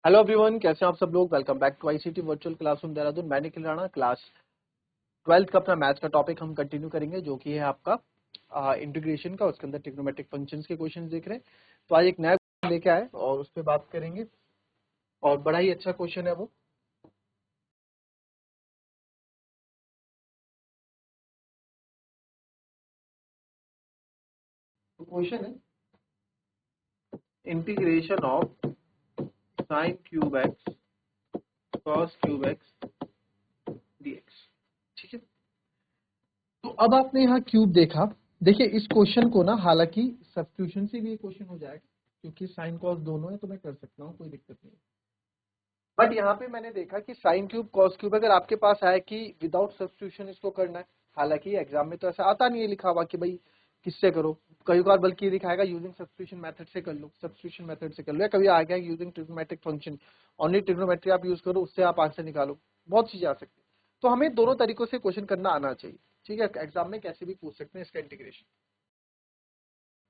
Hello everyone, कैसे हैं आप सब लोग। Welcome back to ICT virtual classroom Dehradun. मैं निखिल राणा। क्लास 12th का अपना मैथ्स का टॉपिक हम कंटिन्यू करेंगे, जो कि है आपका इंटीग्रेशन का। उसके अंदर ट्रिग्नोमेट्रिक फंक्शंस के क्वेश्चन देख रहे हैं। तो आज एक नया लेके आए और उस पर बात करेंगे, और बड़ा ही अच्छा क्वेश्चन है वो। तो क्वेश्चन है integration of sine cube X cos cube X dx. ठीक है, तो अब आपने यहाँ क्यूब देखा। देखिए इस क्वेश्चन को ना, हालांकि सब्स्टिट्यूशन से भी ये क्वेश्चन हो जाएगा, क्योंकि साइन कॉस दोनों है, तो मैं कर सकता हूँ, कोई दिक्कत नहीं। बट यहाँ पे मैंने देखा कि साइन क्यूब कॉस क्यूब अगर आपके पास आया कि विदाउट सब्स्टिट्यूशन इसको करना है, हालांकि एग्जाम में तो ऐसा आता नहीं है लिखा हुआ कि भाई किससे करो। कई बार बल्कि ये दिखाएगा यूजिंग सब्स्टिट्यूशन मेथड से कर लो, सब्स्टिट्यूशन मेथड से कर लो, या कभी आ गया using trigonometric function, only trigonometry आप यूज करो, उससे आप आंसर निकालो। बहुत चीजें आ सकती है, तो हमें दोनों तरीकों से क्वेश्चन करना आना चाहिए। ठीक है, एग्जाम में कैसे भी पूछ सकते हैं इसका इंटीग्रेशन।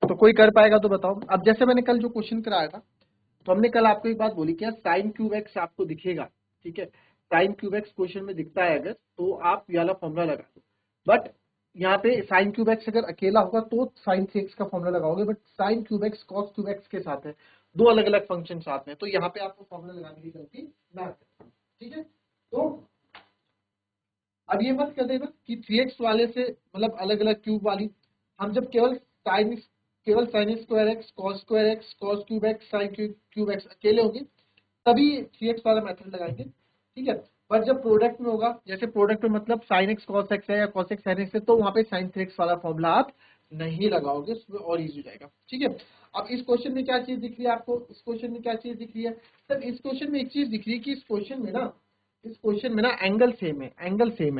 तो कोई कर पाएगा तो बताओ। अब जैसे मैंने कल जो क्वेश्चन कराया था, तो हमने कल आपको एक बात बोली, क्या साइन क्यूब एक्स आपको दिखेगा। ठीक है, साइन क्यूब एक्स क्वेश्चन में दिखता है अगर, तो आप ये वाला फॉर्मूला लगा दो। बट यहाँ पे साइन क्यूब एक्स अगर अकेला होगा तो साइन थ्री एक्स का फॉर्मूला लगाओगे, but sign cube X cos cube x के साथ है, दो अलग अलग फंक्शन साथ में, तो यहाँ पे आपको फॉर्मूला लगाने की गलती ना करें। ठीक है, तो अब ये मत कर देना कि थ्री एक्स वाले से मतलब अलग अलग क्यूब वाली। हम जब केवल sine square x cos cube x sign cube x अकेले होंगे, तभी थ्री एक्स वाला मेथड लगाएंगे। ठीक है, पर जब प्रोडक्ट में होगा, जैसे प्रोडक्ट में मतलब साइन एक्स कॉस एक्स है या कॉस एक्स साइन एक्स है, तो वहां पे साइन थ्री एक्स वाला फॉर्मूला आप नहीं लगाओगे, उसमें और इजी हो जाएगा। ठीक है, अब इस क्वेश्चन में क्या चीज दिख रही है आपको, इस क्वेश्चन में क्या चीज दिख रही है सर, इस क्वेश्चन में एक चीज दिख रही है कि इस क्वेश्चन में ना एंगल सेम है,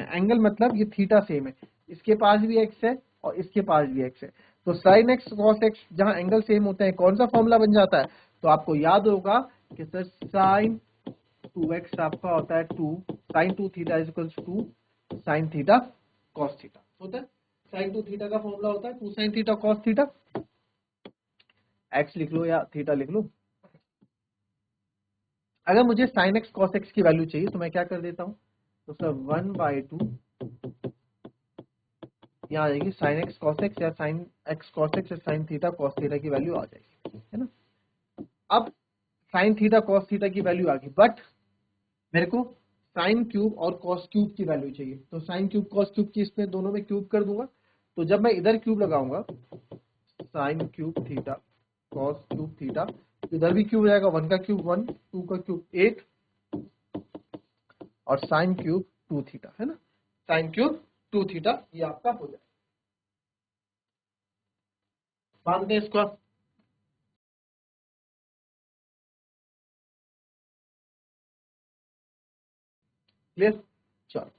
एंगल मतलब ये थीटा सेम है। इसके पास भी एक्स है और इसके पास भी एक्स है, तो साइन एक्स कॉस एक्स जहां एंगल सेम होते हैं, कौन सा फॉर्मूला बन जाता है। तो आपको याद होगा कि सर साइन टू एक्स आपका होता है two sine two theta is equal to sine theta cos theta होता है। साइन टू थीटा का फॉर्मूला होता है two sine theta cos theta. X लिख लो या थीटा लिख लो। अगर मुझे साइन एक्स कॉस एक्स की वैल्यू चाहिए तो मैं क्या कर देता हूँ, तो सर 1/2 यहाँ आ जाएगी साइन एक्स कॉस एक्स, या साइन एक्स कॉस एक्स या साइन थीटा कॉस थीटा की वैल्यू आ जाएगी, है ना। अब साइन थीटा कॉस थीटा की वैल्यू आ गई, बट मेरे को साइन क्यूब और कॉस क्यूब की वैल्यू चाहिए, तो साइन क्यूब कॉस क्यूब की इसमें दोनों में क्यूब कर दूंगा। तो जब मैं इधर क्यूब लगाऊंगा, sine cube theta cos cube theta, इधर भी क्यूब हो जाएगा, 1 का क्यूब 1, 2 का क्यूब 8, और साइन क्यूब 2 थीटा, है ना। साइन क्यूब 2 थीटा ये आपका हो जाएगा। मानते हैं इसको। क्लियर, चलो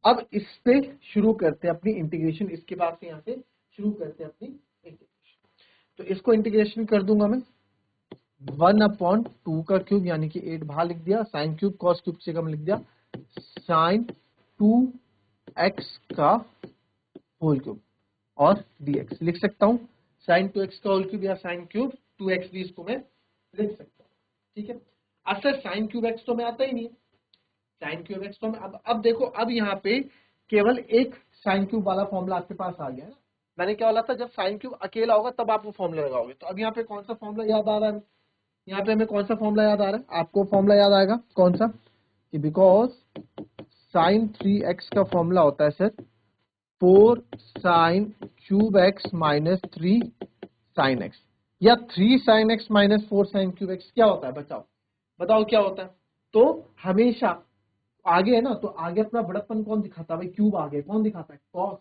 अब इस पे शुरू करते हैं अपनी इंटीग्रेशन। इसके बाद से यहाँ से शुरू करते हैं अपनी इंटीग्रेशन। तो इसको इंटीग्रेशन कर दूंगा मैं 1/2 का क्यूब, यानी कि 8 बाहर लिख दिया, साइन क्यूब कॉस क्यूब से कम लिख दिया, साइन 2x का होल क्यूब और dx लिख सकता हूँ। साइन 2x का होल क्यूब या साइन क्यूब 2x भी इसको मैं लिख सकता हूँ। ठीक है, असल साइन क्यूब एक्स तो मैं आता ही नहीं है, साइन क्यूब एक्स तो मैं अब देखो, अब यहाँ पे केवल एक साइन क्यूब वाला फॉर्मूला आपके पास आ गया है ना। मैंने क्या बोला था, जब साइन क्यूब अकेला होगा तब आप वो फॉर्मूला लगाओगे। तो अब यहाँ पे कौन सा फॉर्मूला याद आ रहा है, यहाँ पे हमें कौन सा फॉर्मूला याद आ रहा है, आपको फॉर्मूला याद आएगा कौन सा, कि बिकॉज साइन 3x का फॉर्मूला होता है sir 4 sign cube x minus 3 sine x, या 3 sine x minus 4 sign cube x. क्या होता है बताओ, बताओ क्या होता है। तो हमेशा आगे है ना, तो आगे अपना बड़प्पन कौन दिखाता है भाई, क्यूब आगे कौन दिखाता है, कॉस।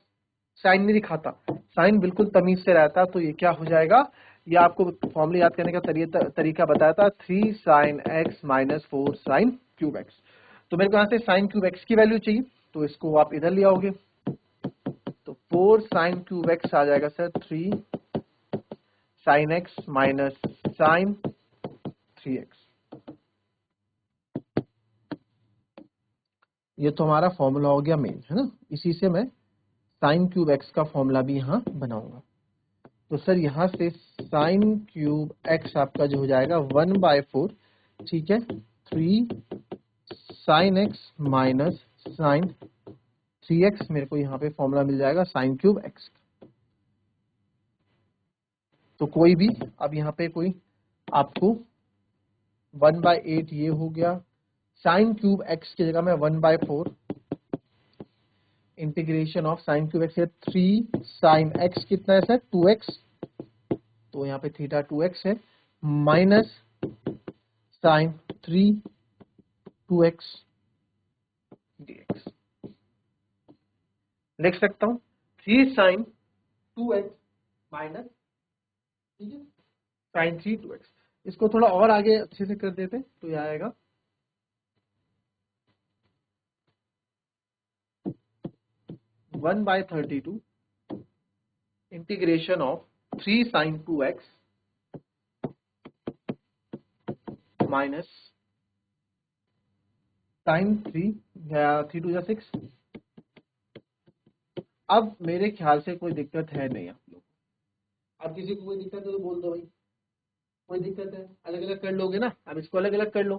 साइन नहीं दिखाता, साइन बिल्कुल तमीज से रहता है। तो ये क्या हो जाएगा, ये आपको फॉर्मूला याद करने का तरीका बताया था, 3 sine x minus 4 sign cube x. तो मेरे को यहाँ से साइन क्यूब एक्स की वैल्यू चाहिए, तो इसको आप इधर ले आओगे, तो 4 साइन क्यूब एक्स आ जाएगा sir 3 sine x minus sine 3x। ये तो हमारा फॉर्मूला हो गया मेन, है ना। इसी से मैं साइन क्यूब एक्स का फॉर्मूला भी यहाँ बनाऊंगा। तो सर यहाँ से साइन क्यूब एक्स आपका जो हो जाएगा 1/4 ठीक है, 3 sine x minus sine 3x, मेरे को यहाँ पे फॉर्मूला मिल जाएगा साइन क्यूब एक्स। तो कोई भी अब यहाँ पे कोई आपको 1/8 ये हो गया, साइन क्यूब एक्स की जगह में 1/4 integration of sine cube x, 3 sine x कितना है सर 2x, तो यहाँ पे थीटा 2x है, माइनस साइन 3 2x dx। लिख सकता हूँ 3 साइन 2x माइनस, ठीक है, साइन 3 2x। इसको थोड़ा और आगे अच्छे से कर देते हैं तो यह आएगा 1/32 integration of 3 sine 2x minus sine 3 3 2 6। अब मेरे ख्याल से कोई दिक्कत है नहीं आप लोग, अब किसी को कोई दिक्कत है तो बोल दो भाई, कोई दिक्कत है, अलग अलग कर लोगे ना, अब इसको अलग अलग कर लो,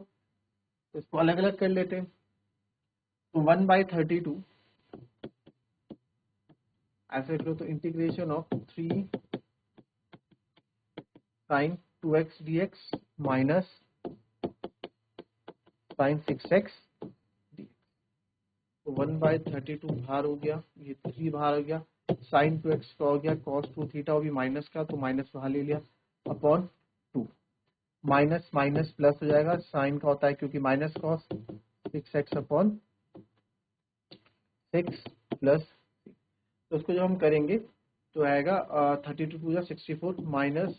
तो इसको अलग अलग कर लेते हैं। तो 1/32 ऐसे करो तो integration of 3 sine 2x dx minus sine 6x dx। तो 1/32 बाहर हो गया, ये 3 बाहर हो गया, साइन 2x का हो गया, कॉस 2 थीटा हो भी माइनस का, तो माइनस बाहर ले लिया, अपॉन 2, माइनस माइनस प्लस हो जाएगा, साइन का होता है क्योंकि minus cos 6x upon 6 plus, तो उसको जब हम करेंगे तो आएगा 32 2 64 minus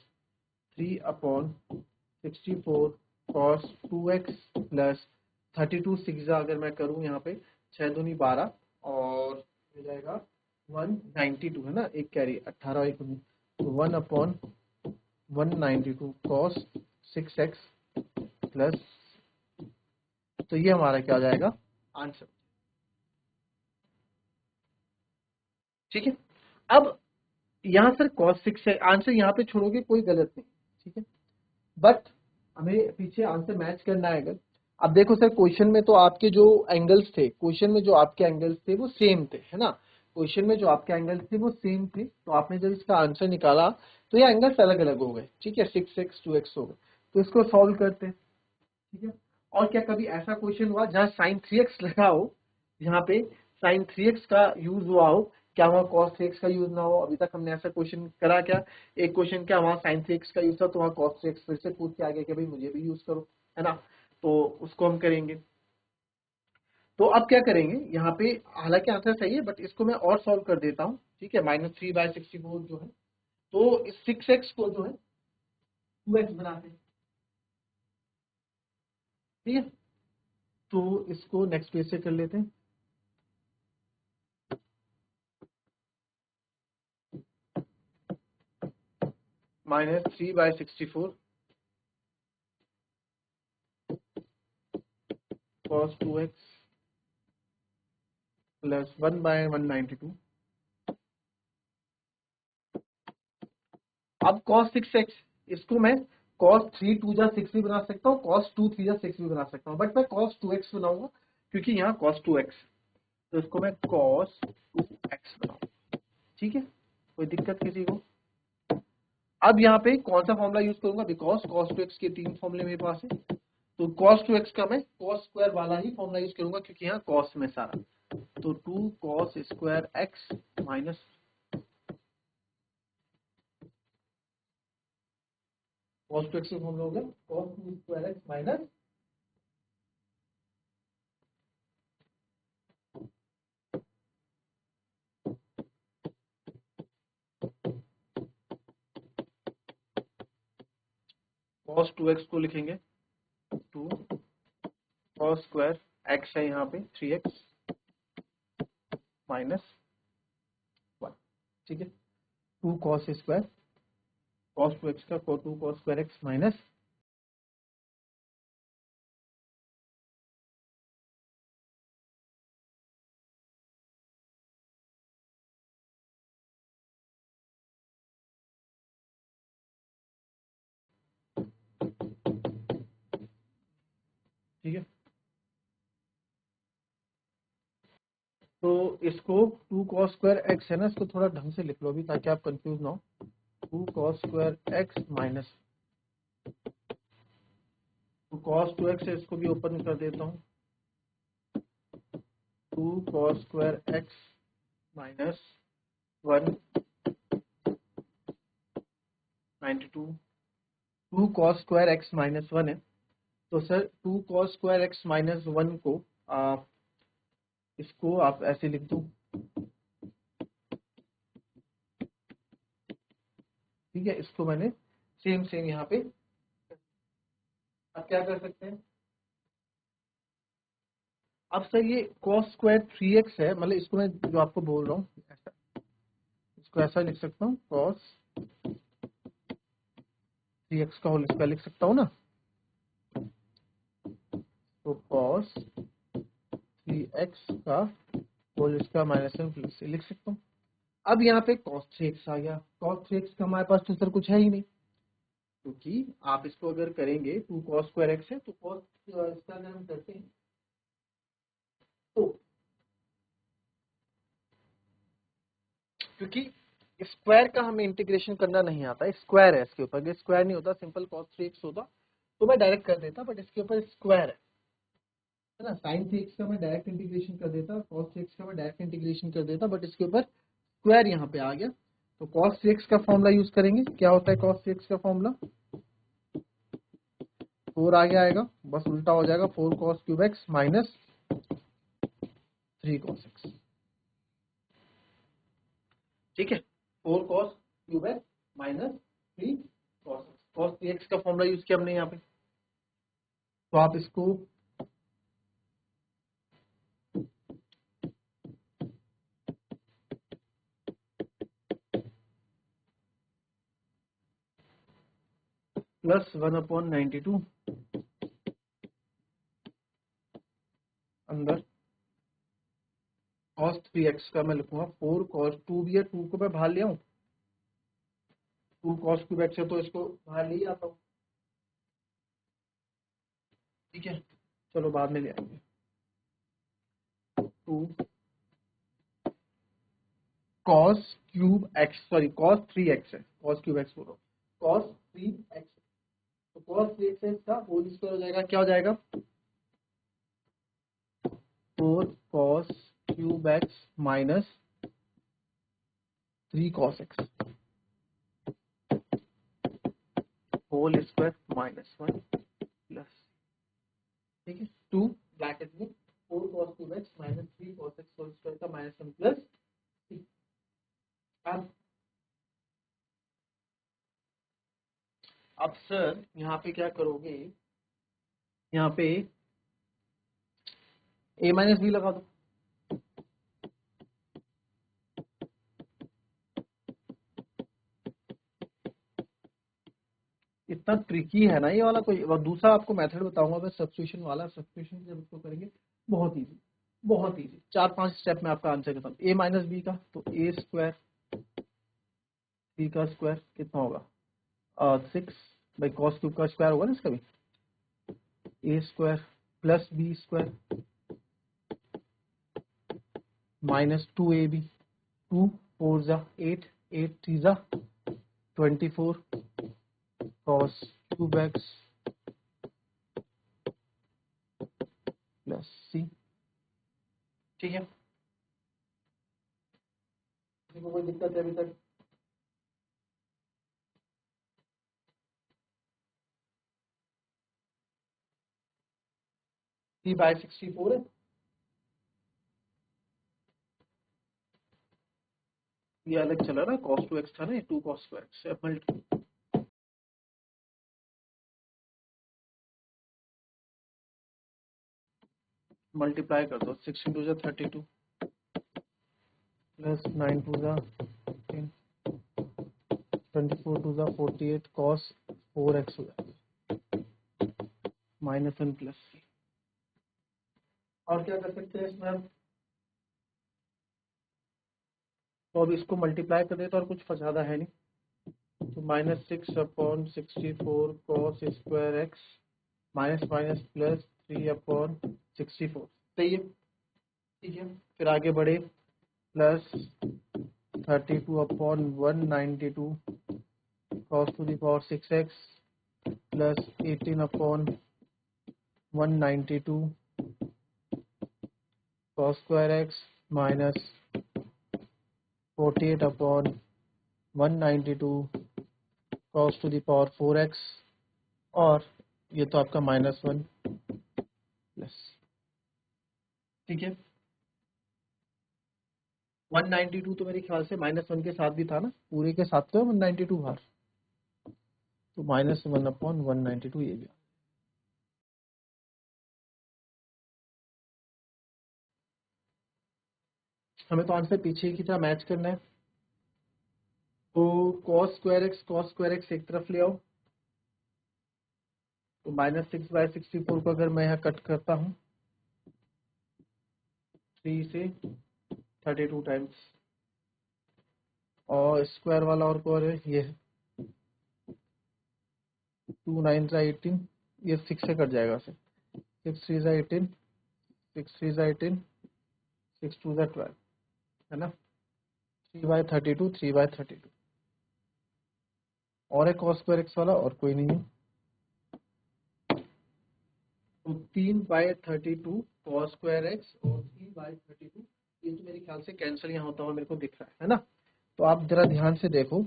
3 upon 64 cos 2x plus 32 6 अगर मैं करूं यहाँ पे 6 दूनी 12 और हो जाएगा 192 है ना, एक कैरी 18 1 तो 1 अपॉन 192 कॉस 6x प्लस, तो ये हमारा क्या हो जाएगा आंसर। ठीक है, अब यहाँ सर cos 6 है आंसर, यहाँ पे छोड़ोगे कोई गलत नहीं, ठीक है, बट हमें पीछे आंसर मैच करना है। अगर अब देखो सर क्वेश्चन में तो आपके जो एंगल्स थे, क्वेश्चन में जो आपके एंगल्स थे वो सेम थे, है ना, क्वेश्चन में जो आपके एंगल्स थे वो सेम थे, तो आपने जब इसका आंसर निकाला तो ये एंगल्स अलग अलग हो गए, ठीक है, 6x 2x हो गए, तो इसको सॉल्व करते हैं, ठीक है। और क्या कभी ऐसा क्वेश्चन हुआ जहाँ साइन 3x लगा हो, यहाँ पे साइन 3x का यूज हुआ हो, क्या वहाँ cos 3x का यूज ना हो, अभी तक हमने ऐसा क्वेश्चन करा क्या, एक क्वेश्चन क्या वहाँ साइन 3x का यूज था तो वहाँ cos 3x फिर से पूछ के आ गया कि भाई मुझे भी यूज करो, है ना, तो उसको हम करेंगे। तो अब क्या करेंगे यहाँ पे, हालांकि आंसर सही है बट इसको मैं और सॉल्व कर देता हूँ, ठीक है, -3/64 जो है, तो इस 6x को जो है 2x बनाते हैं, ठीक है, तो इसको नेक्स्ट पेज से कर लेते हैं, -3/64 cos 2x प्लस 1/192। अब cos 6x, इसको मैं cos 3 2 6 भी बना सकता हूँ, cos 2 3 6 भी बना सकता हूँ, बट मैं cos 2x बनाऊंगा क्योंकि यहाँ cos 2x, तो इसको मैं cos 2x बनाऊंगा, ठीक है, कोई दिक्कत किसी को। अब यहाँ पे कौन सा फॉर्मूला यूज करूंगा, बिकॉज cos 2x के 3 फॉर्मूले मेरे पास है, तो cos 2x का मैं cos स्क्वायर वाला ही फॉर्मूला यूज करूंगा क्योंकि यहाँ cos में सारा, तो 2 cos square x minus cos 2x का फॉर्मूला हो गया cos 2 square x minus cos 2x को लिखेंगे 2 cos स्क्वायर x है यहाँ पे 3x माइनस 1, ठीक है, 2 cos स्क्वायर cos 2x का 2 cos स्क्वायर x माइनस ठीक है, तो इसको 2 cos² x है ना, इसको थोड़ा ढंग से लिख लो अभी ताकि आप कंफ्यूज ना हो। 2 cos² x माइनस, तो cos2x है, इसको भी ओपन कर देता हूँ। 2 cos² x minus 192। 2 cos² x minus 1 है, तो सर 2 cos² x माइनस 1 को इसको आप ऐसे लिख दो। ठीक है, इसको मैंने सेम यहाँ पे। अब क्या कर सकते हैं, अब सर ये cos² 3x है, मतलब इसको मैं जो आपको बोल रहा हूँ ऐसा, इसको ऐसा लिख सकता हूँ, cos 3x का होल स्क्वायर लिख सकता हूँ ना। तो cos 3x का होल स्क्वायर माइनस 1 प्लस लिख सकता हूँ। अब यहाँ पे cos 3x आ गया। cos 3x का हमारे पास तो सर कुछ है ही नहीं, क्योंकि आप इसको अगर करेंगे 2 cos² x है, तो cos इसका अगर हम करते हैं तो, क्योंकि स्क्वायर का हमें इंटीग्रेशन करना नहीं आता, स्क्वायर है इसके ऊपर, अगर स्क्वायर नहीं होता सिंपल cos 3x होता तो मैं डायरेक्ट कर देता, बट इसके ऊपर स्क्वायर है ना। sin 3x का मैं डायरेक्ट इंटीग्रेशन कर देता, cos 3x का मैं डायरेक्ट इंटीग्रेशन कर देता, बट इसके ऊपर स्क्वायर यहाँ पे आ गया। तो cos 3x का फॉर्मूला यूज करेंगे। क्या होता है cos 3x का फॉर्मूला, 4 आगे आएगा, बस उल्टा हो जाएगा, 4 cos³ x minus 3 cos x। ठीक है, 4 cos³ x minus 3 cos x। cos 3x का फॉर्मूला यूज किया हमने यहाँ पे, तो आप इसको प्लस 1/92 अंदर cos 3x का मैं लिखूंगा 4 cos 2 भी है, 2 को मैं बाहर ले आऊं, 2 cos³ x है तो इसको बाहर ले ही आता हूँ। ठीक है, चलो बाद में ले आएंगे। 2 cos³ x, sorry cos 3x है, cos³ x बोलो, cos 3x, तो cos 3x है, इसका होल स्क्वायर हो जाएगा, क्या हो जाएगा 4 cos³ x minus 3 cos x whole square minus 1 plus, ठीक है, 2 ब्रैकेट में 4 cos³ x minus 3 cos x whole square का माइनस 1 प्लस 3। अब सर यहाँ पे क्या करोगे, यहाँ पे a माइनस बी लगा दो। इतना ट्रिकी है ना ये वाला, कोई और दूसरा आपको मेथड बताऊंगा मैं, सब्स्टिट्यूशन वाला। सब्स्टिट्यूशन जब इसको करेंगे बहुत इजी, बहुत इजी, 4-5 स्टेप में आपका आंसर खत्म। a माइनस बी का, तो a स्क्वायर, b का स्क्वायर कितना होगा 6 बाई cos³ का स्क्वायर होगा ना इसका भी, a square plus b square minus 2ab, 2 4 जा 8, 8 3 जा 24 cos³ x प्लस c। ठीक है, किसी को कोई दिक्कत है अभी तक? c/64 है, ये अलग चला ना, cos2x था ना, 2 cos2x मल्टीप्लाई कर दो, 16 2 जा 32 प्लस 9 2 जा 15, 24 2 जा 48 cos 4x हो जाएगा माइनस 1 प्लस c। और क्या कर सकते हैं इसमें, तो अब इसको मल्टीप्लाई कर देते, और कुछ ज्यादा है नहीं, तो minus 6/64 cos² x minus minus plus 3/64 सही है। ठीक है, फिर आगे बढ़े, plus 32/192 cos to the power 6x plus 18/192 cos square x minus 48/192 cos to the power 4x, और ये तो आपका -1 प्लस, ठीक है। 192 तो मेरे ख्याल से -1 के साथ भी था ना, पूरे के साथ तो 192 बाहर, तो -1/192 ये भी। हमें तो आंसर पीछे की तरह मैच करना है, तो cos square x एक तरफ ले आओ, तो -6/64 को अगर मैं यहाँ कट करता हूँ 3 से 32 टाइम्स, और स्क्वायर वाला और को है ये 2 9 18, ये 6 से कट जाएगा सर, 6 3 18, 6 3 18, 6 2 12 है ना, 3/32, 3/32, और एक cos square x वाला और कोई नहीं है, तो 3/32 cos square x और 3/32, ये तो मेरे ख्याल से कैंसिल यहाँ होता हुआ मेरे को दिख रहा है ना। तो आप जरा ध्यान से देखो,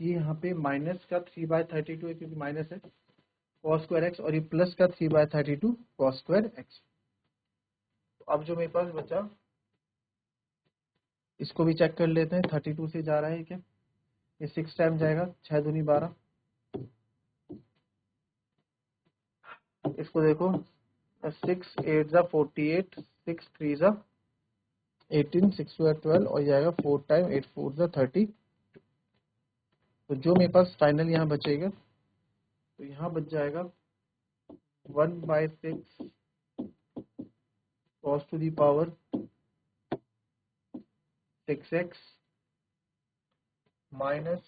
ये यहाँ पे माइनस का 3/32 है क्योंकि माइनस है cos square x, और ये प्लस का 3/32 cos square x। तो अब जो मेरे पास बचा, इसको भी चेक कर लेते हैं, 32 से जा रहा है क्या, ये 6 टाइम जाएगा, 6 दूनी 12, इसको देखो 6 8 जा 48, 6 3 जा 18, 6 2 12, और जाएगा 4 टाइम 8 4 जा 30। तो जो मेरे पास फाइनल यहाँ बचेगा, तो यहाँ बच जाएगा 1/6 cos to the power 6x minus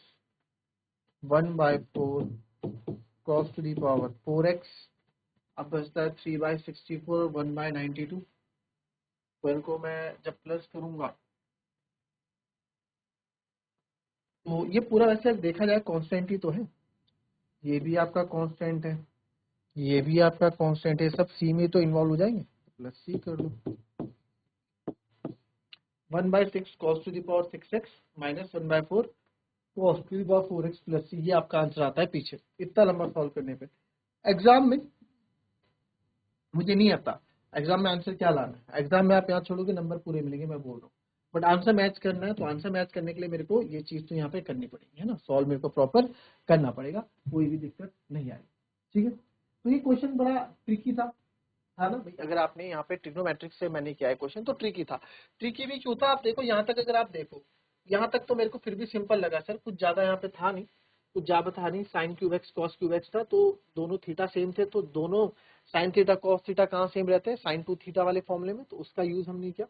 1/4 cos to the power 4x। अब बचता है 3/64, 1/92। 12 को मैं जब प्लस करूंगा, तो ये पूरा वैसे देखा जाए कांस्टेंट ही तो है, ये भी आपका कांस्टेंट है, ये भी आपका कांस्टेंट है, सब सी में तो इन्वॉल्व हो जाएंगे, प्लस सी कर लो। 1/6 cos to the power 6x minus 1/4 cos to the power 4x plus C, ये आपका आंसर आता है पीछे, इतना लंबा सॉल्व करने पे। एग्जाम में मुझे नहीं आता एग्जाम में आंसर क्या लाना है, एग्जाम में आप यहाँ छोड़ोगे नंबर पूरे मिलेंगे, मैं बोल रहा हूँ, बट आंसर मैच करना है, तो आंसर मैच करने के लिए मेरे को ये चीज तो यहाँ पे करनी पड़ेगी, है ना, सॉल्व मेरे को प्रॉपर करना पड़ेगा, कोई भी दिक्कत नहीं आएगी, ठीक है। तो ये क्वेश्चन बड़ा ट्रिकी था ना भाई, अगर आपने यहाँ पे ट्रिग्नोमेट्रिक से मैंने किया है क्वेश्चन, तो ट्रिकी था। ट्रिकी भी क्यों था, आप देखो यहाँ तक, अगर आप देखो यहाँ तक तो मेरे को फिर भी सिंपल लगा सर, कुछ ज्यादा यहाँ पे था नहीं, कुछ ज्यादा था नहीं, sign cube X cos cube x था, तो दोनों थीटा सेम थे, तो दोनों साइन थीटा कॉस थीटा कहाँ सेम रहते हैं, साइन 2 थीटा वाले फॉर्मूले में, तो उसका यूज हमने किया,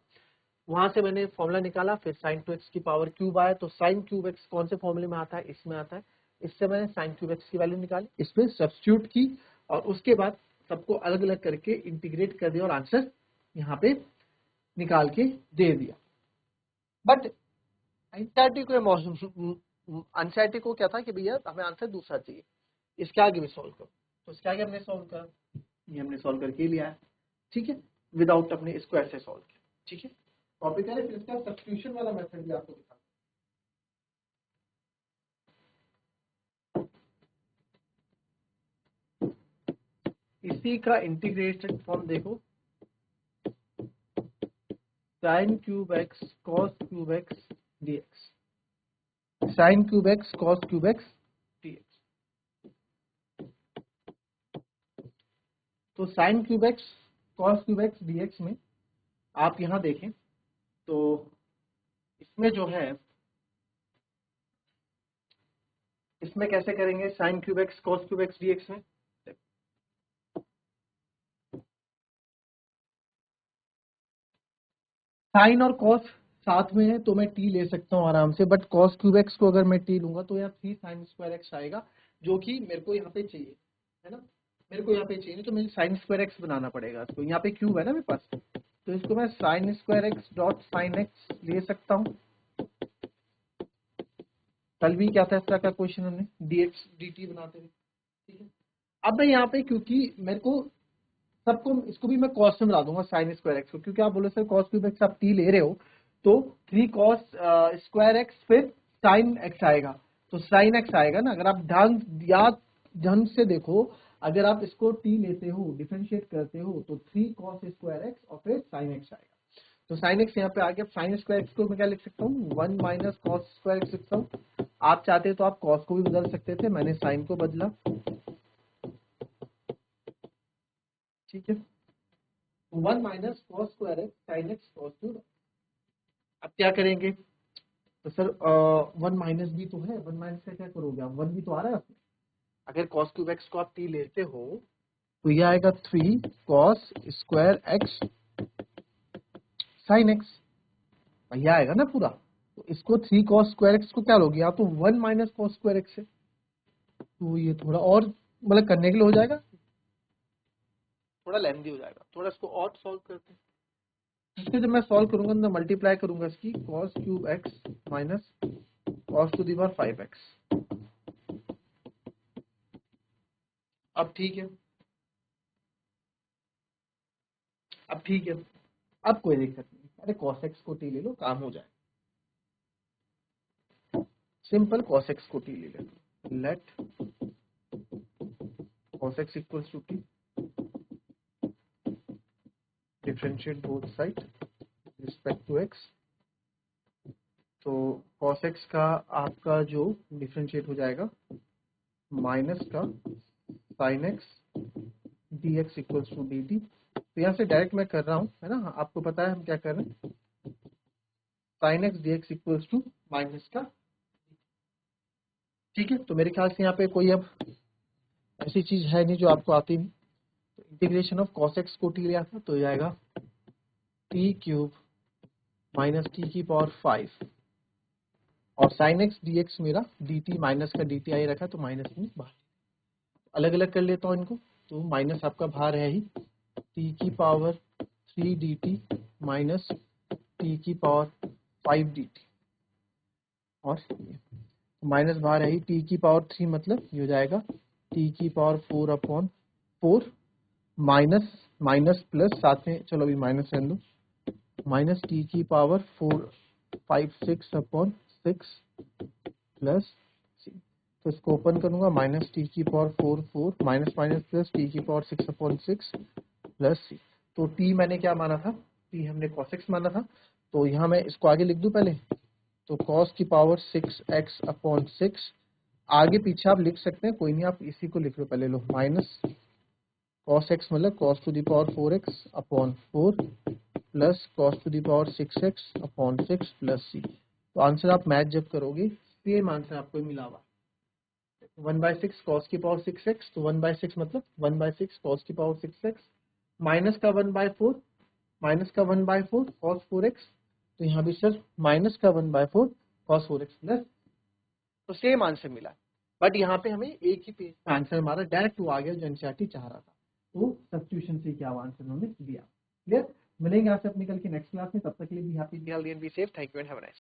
वहां से मैंने फॉर्मूला निकाला, फिर साइन 2x की पावर क्यूब आया, तो साइन क्यूब एक्स कौन से फॉर्मूले में आता है, इसमें आता है, इससे मैंने साइन क्यूब एक्स की वैल्यू निकाली, इसमें सब्स्टिट्यूट की, और उसके बाद सबको अलग अलग करके इंटीग्रेट कर दिया और आंसर यहाँ पे निकाल के दे दिया। बट एनसीईआरटी को क्या था कि भैया हमें आंसर दूसरा चाहिए, इसके आगे भी सॉल्व करो, तो इसके आगे हमने सॉल्व करा, ये हमने सॉल्व करके लिया है, ठीक है, विदाउट अपने इसको ऐसे सॉल्व किया, ठीक है। कॉपी करें, फिर इसका सब्स्टिट्यूशन वाला मेथड भी आपको दिखा, इसी का इंटीग्रेटेड फॉर्म देखो, sign cube X cos cube x dx, sign cube X cos cube x dx। तो sign cube X cos cube x dx में आप यहां देखें, तो इसमें जो है, इसमें कैसे करेंगे, sign cube X cos cube x dx में साइन और कॉस साथ में है, तो मैं टी ले सकता हूँ आराम से, बट कॉस क्यूब एक्स को अगर मैं टी लूंगा तो यार 3 sin² x आएगा, जो कि मेरे को यहाँ पे चाहिए, है ना, मेरे मेरे को यहाँ पे चाहिए तो मुझे साइन स्क्वायर एक्स बनाना पड़ेगा इसको। यहाँ पे क्यूब है ना मेरे पास, तो इसको मैं sine square x dot sine x ले सकता हूँ। कल भी क्या था इस तरह का क्वेश्चन, हमने dx dt बनाते थे, ठीक है। अब मैं यहाँ पे क्योंकि मेरे को सबको इसको भी मैं कॉस में मिला दूंगा साइन स्क्वायर एक्स को, क्योंकि आप बोले सर कॉस क्यूब एक्स आप t ले रहे हो तो 3 कॉस स्क्वायर एक्स फिर साइन एक्स आएगा, तो साइन एक्स आएगा ना। अगर आप ध्यान से देखो, अगर आप इसको t लेते हो डिफरेंशिएट करते हो तो 3 कॉस स्क्वायर एक्स और फिर साइन एक्स आएगा। तो साइन एक्स यहाँ पे आ गया। साइन स्क्वायर एक्स को मैं क्या लिख सकता हूँ, 1 माइनस कॉस स्क्वायर एक्स लिख सकता हूँ। आप चाहते तो आप कॉस को भी बदल सकते थे, मैंने साइन को बदला, ठीक है। 1 minus cos square x sign x cos cube. अब क्या करेंगे, तो सर 1 माइनस भी तो है, 1 माइनस का क्या करोगे आप, 1 भी तो आ रहा है आपने। अगर कॉस क्यूब एक्स को आप t लेते हो तो ये आएगा 3 cos square x sine x, ये आएगा ना पूरा। तो इसको 3 कॉस स्क्वायर एक्स को क्या लोगे, या तो 1 माइनस कॉस स्क्वायर एक्स है, तो ये थोड़ा और मतलब करने के लिए हो जाएगा, थोड़ा लेंथी हो जाएगा, थोड़ा इसको और सॉल्व करते हैं। इसको जब मैं सॉल्व करूंगा तो मल्टीप्लाई करूंगा इसकी cos cube x minus cos to the power 5x। अब ठीक है, अब ठीक है, अब कोई दिक्कत नहीं, अरे cos x को t ले लो, काम हो जाए। सिंपल cos x को t ले लो, let cos x equals to t, differentiate both side respect to x। तो cos x का आपका जो डिफरेंशिएट हो जाएगा माइनस का sin x dx equals to dt। तो यहाँ से डायरेक्ट मैं कर रहा हूँ, है ना, आपको पता है हम क्या कर रहे हैं, sin x dx equals to minus का, ठीक है। तो मेरे ख्याल से यहाँ पे कोई अब ऐसी चीज है नहीं जो आपको आती नहीं। तो इंटीग्रेशन ऑफ cos x को t लिया था तो ये आएगा t क्यूब माइनस t की पावर 5 और sin x dx मेरा dt माइनस का dt आई रखा, तो माइनस में बाहर अलग अलग कर लेता हूँ इनको। तो माइनस आपका बाहर है ही t की पावर 3 dt माइनस t की पावर 5 dt, और माइनस बाहर है ही t की पावर 3, मतलब ये हो जाएगा t की power 4 upon 4 minus minus plus साथ में, चलो अभी माइनस रहने दो, माइनस टी की पावर 456 अपॉन 6 प्लस सी। तो इसको ओपन करूंगा, माइनस टी की power 4 minus minus plus T की पावर 6 अपॉन 6 प्लस सी। तो टी मैंने क्या माना था, टी हमने cos x माना था, तो यहाँ मैं इसको आगे लिख दूं पहले, तो cos की पावर 6x अपॉन 6, आगे पीछे आप लिख सकते हैं, कोई नहीं, आप इसी को लिख लो पहले, लो माइनस cos x मतलब cos to the power 4x upon 4 plus cos to the power 6x upon 6 plus c। तो आंसर आप मैथ जब करोगे सेम आंसर आपको मिला हुआ, 1/6 cos की पावर 6x, तो 1/6 मतलब 1/6 cos की पावर 6x माइनस का 1/4 माइनस का 1/4 cos 4x, तो यहाँ भी सर माइनस का 1/4 cos 4x प्लस, तो सेम आंसर मिला। बट यहाँ पे हमें एक ही पेज का आंसर हमारा डायरेक्ट वो आ गया जो एनसीईआरटी चाह रहा था, तो सब्स्टिट्यूशन से क्या आंसर उन्होंने दिया। क्लियर, मिलेंगे आपसे अपनी कल की नेक्स्ट क्लास में, तब तक के लिए be happy, be healthy and be safe. Thank you and have a nice